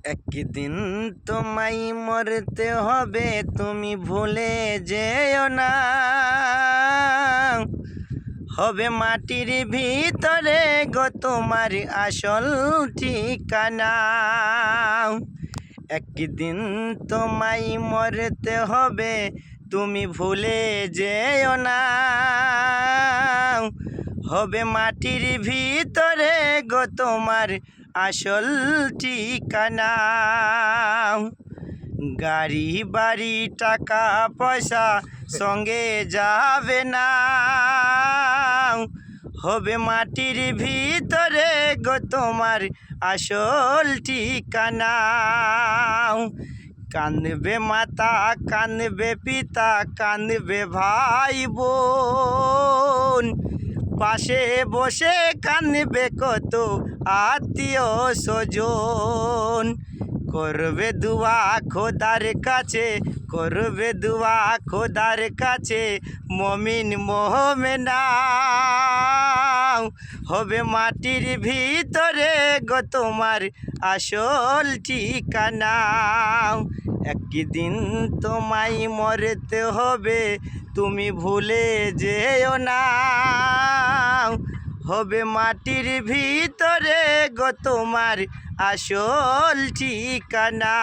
একদিন তোমায় মরতে হবে, তুমি ভুলে যেও না। হবে মাটির ভিতরে গো তোমার আসল ঠিকানা। একদিন তোমায় মরতে হবে, তুমি ভুলে যেও না। হবে মাটির ভিতরে গো তোমার আসল ঠিকানা। গাড়ি বাড়ি টাকা পয়সা সঙ্গে যাবে না। হবে মাটির ভিতরে গো তোমার আসল ঠিকানা। কাঁদবে মাতা, কাঁদবে পিতা, কাঁদবে ভাই বোন। পাশে বসে কাঁদবে কত আত্মীয় স্বজন। করবে দুয়া খোদার কাছে, করবে দুয়া খোদার কাছে মমিন মোমেনা। হবে মাটির ভিতরে গো তোমার আসল ঠিকানা। একদিন তোমায় মরতে হবে, তুমি ভুলে যেও না। হবে মাটির ভিতরে গো তোমার আসল ঠিকানা।